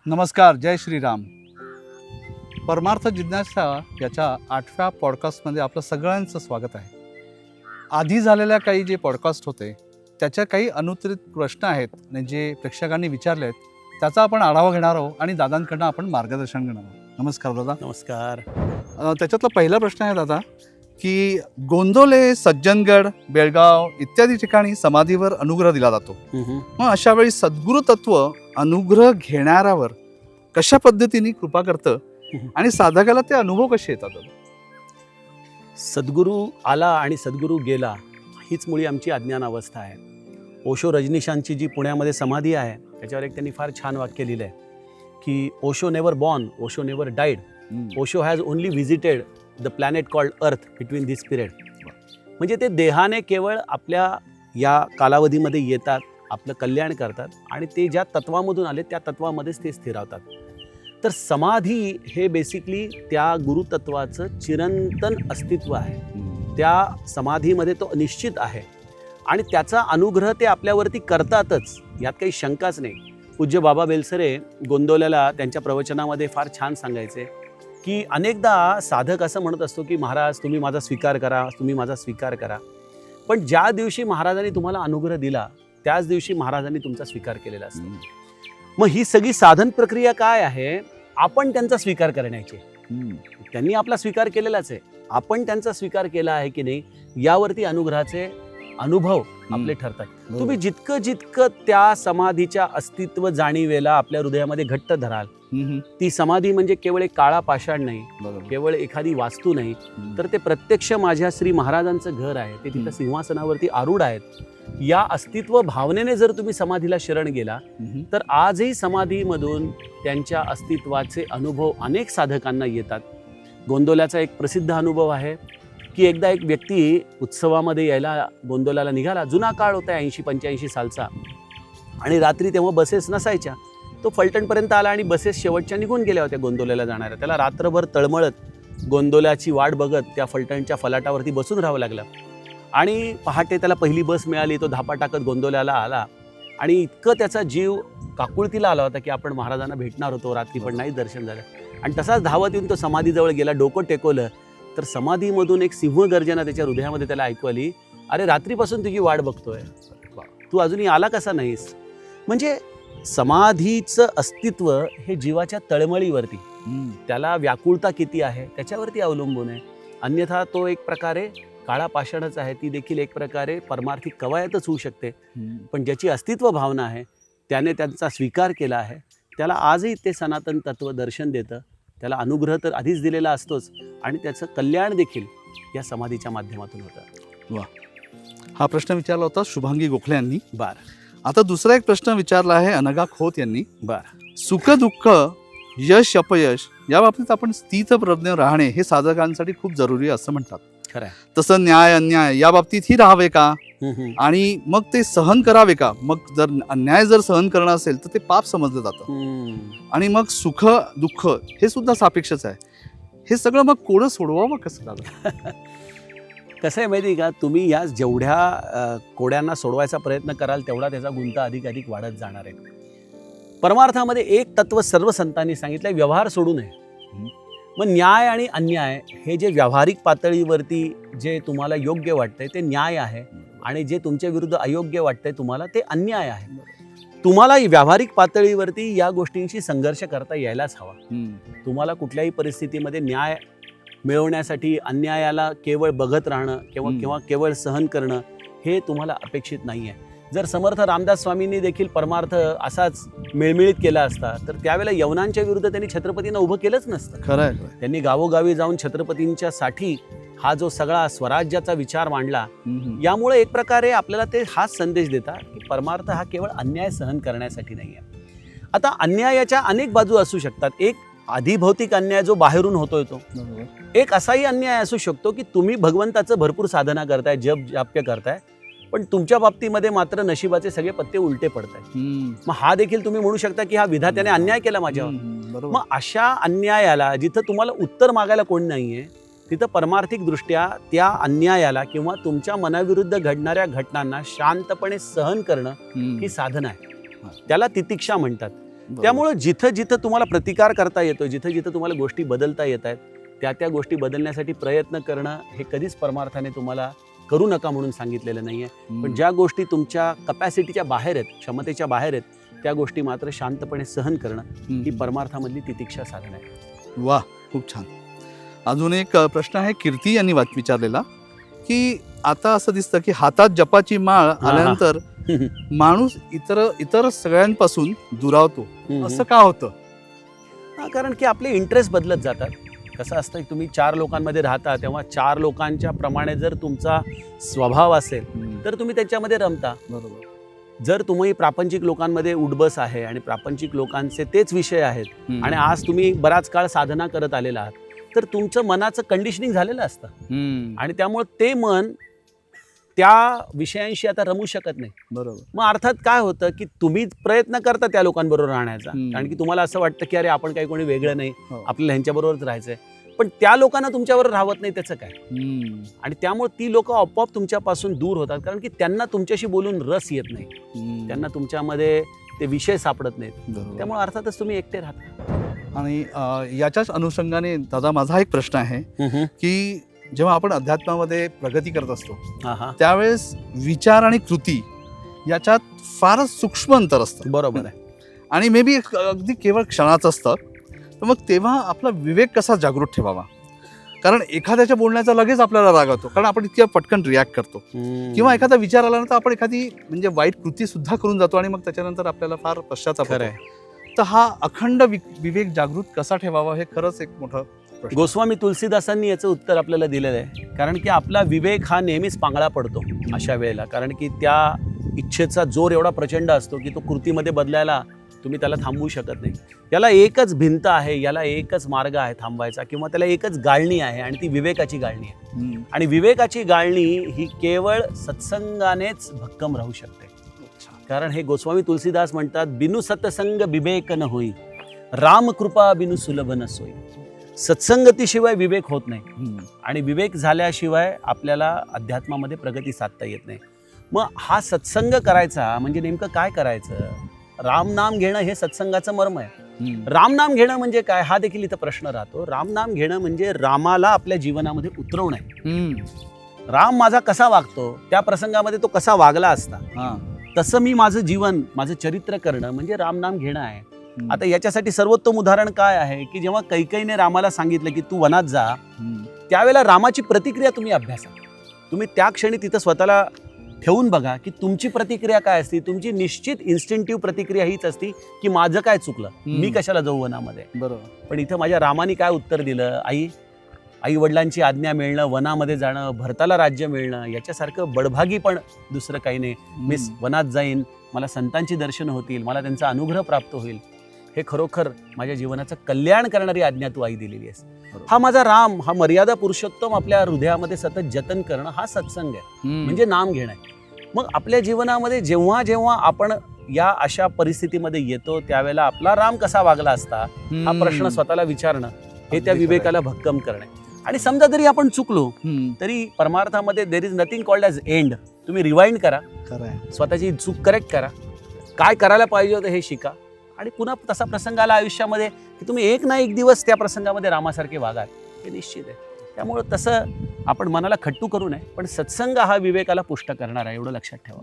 नमस्कार, जय श्रीराम. परमार्थ जिज्ञासा याच्या 8व्या पॉडकास्टमध्ये आपलं सगळ्यांचं स्वागत आहे. आधी झालेल्या काही जे पॉडकास्ट होते त्याच्या काही अनुत्तरित प्रश्न आहेत आणि जे प्रेक्षकांनी विचारले आहेत त्याचा आपण आढावा घेणार आहोत आणि दादांकडनं आपण मार्गदर्शन घेणार आहोत. नमस्कार दादा. नमस्कार. त्याच्यातला पहिला प्रश्न आहे दादा की गोंदोले, सज्जनगड, बेळगाव इत्यादी ठिकाणी समाधीवर अनुग्रह दिला जातो. मग अशा वेळी सद्गुरु तत्व अनुग्रह घेणाऱ्यावर कशा पद्धतीने कृपा करतं आणि साधकाला ते अनुभव कसे येतात? सद्गुरू आला आणि सद्गुरू गेला हीच मुळी आमची अज्ञान अवस्था आहे. ओशो रजनीशांची जी पुण्यामध्ये समाधी आहे त्याच्यावर एक त्यांनी फार छान वाक्य लिहिलं आहे की Osho never born, Osho never died, Osho has only visited the planet called अर्थ बिटवीन दिस पिरियड. म्हणजे ते देहाने केवळ आपल्या या कालावधीमध्ये येतात, आपलं कल्याण करतात आणि ते ज्या तत्वामधून आले त्या तत्वामध्येच ते स्थिरावतात. तर समाधी हे बेसिकली त्या गुरुतत्वाचं चिरंतन अस्तित्व आहे. त्या समाधीमध्ये तो निश्चित आहे आणि त्याचा अनुग्रह ते आपल्यावरती करतातच, यात काही शंकाच नाही. पूज्य बाबा बेलसरे गोंदवल्याला त्यांच्या प्रवचनामध्ये फार छान सांगायचे की अनेकदा साधक असं म्हणत असतो की महाराज तुम्ही माझा स्वीकार करा, तुम्ही माझा स्वीकार करा. पण ज्या दिवशी महाराजांनी तुम्हाला अनुग्रह दिला त्याच दिवशी महाराजांनी तुमचा स्वीकार केलेला असतो. मग ही सगळी साधन प्रक्रिया काय आहे? आपण त्यांचा स्वीकार करण्याची. त्यांनी आपला स्वीकार केलेलाच आहे, आपण त्यांचा स्वीकार केला आहे की नाही यावरती अनुग्रहाचे अनुभव आपले ठरतात. तुम्ही जितकं त्या समाधीच्या अस्तित्व जाणीवेला आपल्या हृदयामध्ये घट्ट धराल, ती समाधी म्हणजे केवळ एक काळा पाषाण नाही, केवळ एखादी वास्तू नाही, तर ते प्रत्यक्ष माझ्या श्री महाराजांचं घर आहे. ते तिथं सिंहासनावरती आरूढ आहेत. या अस्तित्व भावनेने जर तुम्ही समाधीला शरण गेला तर आजही समाधीमधून त्यांच्या अस्तित्वाचे अनुभव अनेक साधकांना येतात. गोंदवल्याचा एक प्रसिद्ध अनुभव आहे की एकदा एक व्यक्ती उत्सवामध्ये यायला गोंदवल्याला निघाला. जुना काळ होता 80-85 सालचा आणि रात्री तेव्हा बसेस नसायच्या. तो फलटणपर्यंत आला आणि बसेस शेवटच्या निघून गेल्या होत्या गोंदवल्याला जाणाऱ्या. त्याला रात्रभर तळमळत गोंदवल्याची वाट बघत त्या फलटणच्या फलाटावरती बसून राहावं लागलं आणि पहाटे त्याला पहिली बस मिळाली. तो धापा टाकत गोंदवल्याला आला आणि इतकं त्याचा जीव काकुळतीला आला होता की आपण महाराजांना भेटणार होतो रात्री, पण नाही दर्शन झालं. आणि तसाच धावत येऊन तो समाधीजवळ गेला, डोकं टेकवलं तर समाधीमधून एक सिंहगर्जना त्याच्या हृदयामध्ये त्याला ऐकू आली, अरे रात्रीपासून तुझी वाट बघतोय, तू अजूनही आला कसा नाहीस? म्हणजे समाधीचं अस्तित्व हे जीवाच्या तळमळीवरती, त्याला व्याकुळता किती आहे त्याच्यावरती अवलंबून आहे. अन्यथा तो एक प्रकारे काळा पाषाणच आहे. ती देखील एक प्रकारे परमार्थिक कवायतच होऊ शकते. पण ज्याची अस्तित्व भावना आहे त्याने त्यांचा स्वीकार केला आहे, त्याला आजही ते सनातन तत्व दर्शन देतं. त्याला अनुग्रह तर आधीच दिलेला असतोच आणि त्याचं कल्याण देखील या समाधीच्या माध्यमातून होतं. वा, हा प्रश्न विचारला होता शुभांगी गोखले यांनी. बरं. आता दुसरा एक प्रश्न विचारला आहे अनघा खोत यांनी. बरं. सुख दुःख, यश अपयश या बाबतीत आपण स्थितप्रज्ञ राहणे हे साधकांसाठी खूप जरुरी असं म्हणतात. खरं. तसं न्याय अन्याय या बाबतीतही राहावे का आणि मग ते सहन करावे का? मग जर अन्याय जर सहन करणं असेल तर ते पाप समजलं जातं आणि मग सुख दुःख हे सुद्धा सापेक्षच आहे. हे सगळं मग कोडं सोडवावं कसं दादा? कसं आहे माहिती आहे का, तुम्ही या जेवढ्या कोड्यांना सोडवायचा प्रयत्न कराल तेवढा त्याचा गुंता अधिक वाढत जाणार आहे. परमार्थामध्ये एक तत्व सर्व संतांनी सांगितलं, व्यवहार सोडू नये. मग न्याय आणि अन्याय हे जे व्यावहारिक पातळीवरती जे तुम्हाला योग्य वाटतंय ते न्याय आहे आणि जे तुमच्या विरुद्ध अयोग्य वाटतंय तुम्हाला ते अन्याय आहे. तुम्हाला व्यावहारिक पातळीवरती या गोष्टींशी संघर्ष करता यायलाच हवा. तुम्हाला कुठल्याही परिस्थितीमध्ये न्याय मिळवण्यासाठी अन्यायाला केवळ बघत राहणं किंवा केवळ सहन करणं हे तुम्हाला अपेक्षित नाही आहे. जर समर्थ रामदास स्वामींनी देखील परमार्थ असाच मिळमिळीत केला असता तर त्यावेळेला यवनांच्या विरुद्ध त्यांनी छत्रपतींना उभं केलंच नसतं. खरं. त्यांनी गावोगावी जाऊन छत्रपतींच्या साठी हा जो सगळा स्वराज्याचा विचार मांडला. यामुळे एक प्रकारे आपल्याला ते हाच संदेश देतात की परमार्थ हा केवळ अन्याय सहन करण्यासाठी नाही आहे. आता अन्यायाच्या अनेक बाजू असू शकतात. एक अधिभौतिक अन्याय जो बाहेरून होतोय तो. एक असाही अन्याय असू शकतो की तुम्ही भगवंताचं भरपूर साधना करताय, जप जाप्य करताय, पण तुमच्या बाबतीमध्ये मात्र नशिबाचे सगळे पत्ते उलटे पडत आहेत. मग हा देखील तुम्ही म्हणू शकता की हा विधात्याने अन्याय केला माझ्यावर. मग अशा अन्यायाला जिथं तुम्हाला उत्तर मागायला कोण नाहीये तिथं परमार्थिक दृष्ट्या त्या अन्यायाला किंवा तुमच्या मनाविरुद्ध घडणाऱ्या घटनांना शांतपणे सहन करणं ही साधना आहे. त्याला तितिक्षा म्हणतात. त्यामुळं जिथं जिथं तुम्हाला प्रतिकार करता येतो, जिथं जिथं तुम्हाला गोष्टी बदलता येत आहेत, त्या गोष्टी बदलण्यासाठी प्रयत्न करणं हे कधीच परमार्थाने तुम्हाला करू नका म्हणून सांगितलेलं नाही आहे. पण ज्या गोष्टी तुमच्या कपॅसिटीच्या बाहेर आहेत, क्षमतेच्या बाहेर आहेत, त्या गोष्टी मात्र शांतपणे सहन करणं ही परमार्थामधली तितिक्षा साधन आहे. वा, खूप छान. अजून एक प्रश्न आहे, कीर्ती यांनी विचारलेला, की आता असं दिसतं की हातात जपाची माळ आल्यानंतर माणूस इतर सगळ्यांपासून दुरावतो, असं का होतं? कारण की आपले इंटरेस्ट बदलत जातात. कसं असतं, तुम्ही 4 लोकांमध्ये राहता, तेव्हा 4 लोकांच्या प्रमाणे जर तुमचा स्वभाव असेल तर तुम्ही त्याच्यामध्ये रमता. बरोबर. जर तुम्ही प्रापंचिक लोकांमध्ये उठबस आहे आणि प्रापंचिक लोकांचे तेच विषय आहेत आणि आज तुम्ही बराच काळ साधना करत आलेला आहात, तर तुमचं मनाचं कंडिशनिंग झालेलं असतं आणि त्यामुळे ते मन त्या विषयांशी आता रमू शकत नाही. बरोबर. मग अर्थात काय होतं की तुम्ही प्रयत्न करता त्या लोकांबरोबर राहण्याचा, कारण की तुम्हाला असं वाटतं की अरे आपण काही कोणी वेगळं नाही, आपल्याला ह्यांच्याबरोबरच राहायचंय. पण त्या लोकांना तुमच्याबरोबर राहत नाही त्याचं काय, आणि त्यामुळे ती लोक आपोआप तुमच्यापासून दूर होतात, कारण की त्यांना तुमच्याशी बोलून रस येत नाही, त्यांना तुमच्यामध्ये ते विषय सापडत नाहीत. त्यामुळे अर्थातच तुम्ही एकटे राहता. आणि याच्याच अनुषंगाने दादा माझा एक प्रश्न आहे की जेव्हा आपण अध्यात्मामध्ये प्रगती करत असतो त्यावेळेस विचार आणि कृती याच्यात फारच सूक्ष्म अंतर असतं. बरोबर आहे. आणि मे बी अगदी केवळ क्षणाचं असतं. तर मग तेव्हा आपला विवेक कसा जागृत ठेवावा? कारण एखाद्याच्या बोलण्याचा लगेच आपल्याला राग येतो, कारण आपण इतक्या पटकन रिॲक्ट करतो, किंवा एखादा विचार आल्यानंतर आपण एखादी म्हणजे वाईट कृती सुद्धा करून जातो आणि मग त्याच्यानंतर आपल्याला फार पश्चाताप होतो. तर हा अखंड विवेक जागृत कसा ठेवावा हे खरंच एक मोठं प्रश्न. गोस्वामी तुलसीदासांनी याचं उत्तर आपल्याला दिलेलं आहे. कारण की आपला विवेक हा नेहमीच पांगळा पडतो अशा वेळेला, कारण की त्या इच्छेचा जोर एवढा प्रचंड असतो की तो कृतीमध्ये बदलायला तुम्ही त्याला थांबवू शकत नाही. याला एकच भिंत आहे, याला एकच मार्ग आहे थांबवायचा, किंवा त्याला एकच गाळणी आहे आणि ती विवेकाची गाळणी आहे. आणि विवेकाची गाळणी ही केवळ सत्संगानेच भक्कम राहू शकते. कारण हे गोस्वामी तुलसीदास म्हणतात, बिनु सत्संग विवेक न होई, राम कृपा बिनु सुलभ न सोई. सत्संगतीशिवाय विवेक होत नाही आणि विवेक झाल्याशिवाय आपल्याला अध्यात्मामध्ये प्रगती साधता येत नाही. मग हा सत्संग करायचा म्हणजे नेमकं काय करायचं? रामनाम घेणं हे सत्संगाचं मर्म आहे. रामनाम घेणं म्हणजे काय, हा देखील इथं प्रश्न राहतो. रामनाम घेणं म्हणजे रामाला आपल्या जीवनामध्ये उतरवणं आहे. राम माझा कसा वागतो, त्या प्रसंगामध्ये तो कसा वागला असता, तसं मी माझं जीवन, माझं चरित्र करणं म्हणजे रामनाम घेणं आहे. आता याच्यासाठी सर्वोत्तम उदाहरण काय आहे की जेव्हा कैकेयीने रामाला सांगितलं की तू वनात जा, त्यावेळेला रामाची प्रतिक्रिया तुम्ही अभ्यासा. तुम्ही त्या क्षणी तिथं स्वतःला ठेवून बघा की तुमची प्रतिक्रिया काय असते. तुमची निश्चित इन्स्टिंक्टिव्ह प्रतिक्रिया हीच असती की माझं काय चुकलं, मी कशाला जाऊ वनामध्ये. बरोबर. पण इथं माझ्या रामाने काय उत्तर दिलं, आई वडिलांची आज्ञा मिळणं, वनामध्ये जाणं, भरताला राज्य मिळणं, याच्यासारखं बडभागी पण दुसरं काही नाही. मी वनात जाईन, मला संतांची दर्शन होतील, मला त्यांचा अनुग्रह प्राप्त होईल, हे खरोखर माझ्या जीवनाचं कल्याण करणारी आज्ञा तू आई दिलेली आहेस. हा माझा राम, हा मर्यादा पुरुषोत्तम आपल्या हृदयामध्ये सतत जतन करणं हा सत्संग आहे, म्हणजे नाम घेणं आहे. मग आपल्या जीवनामध्ये जेव्हा जेव्हा आपण या अशा परिस्थितीमध्ये येतो त्यावेळेला आपला राम कसा वागला असता हा प्रश्न स्वतःला विचारणं हे त्या विवेकाला भक्कम करणे. आणि समजा जरी आपण चुकलो तरी परमार्थामध्ये there is nothing called as end. तुम्ही रिवाइंड करा, स्वतःची चूक करेक्ट करा, काय करायला पाहिजे होतं हे शिका, आणि पुन्हा तसा प्रसंग आला आयुष्यामध्ये की तुम्ही एक ना एक दिवस त्या प्रसंगामध्ये रामासारखे वागाल, हे निश्चित आहे. त्यामुळं तसं आपण मनाला खट्टू करू नये, पण सत्संग हा विवेकाला पुष्ट करणार आहे, एवढं लक्षात ठेवा.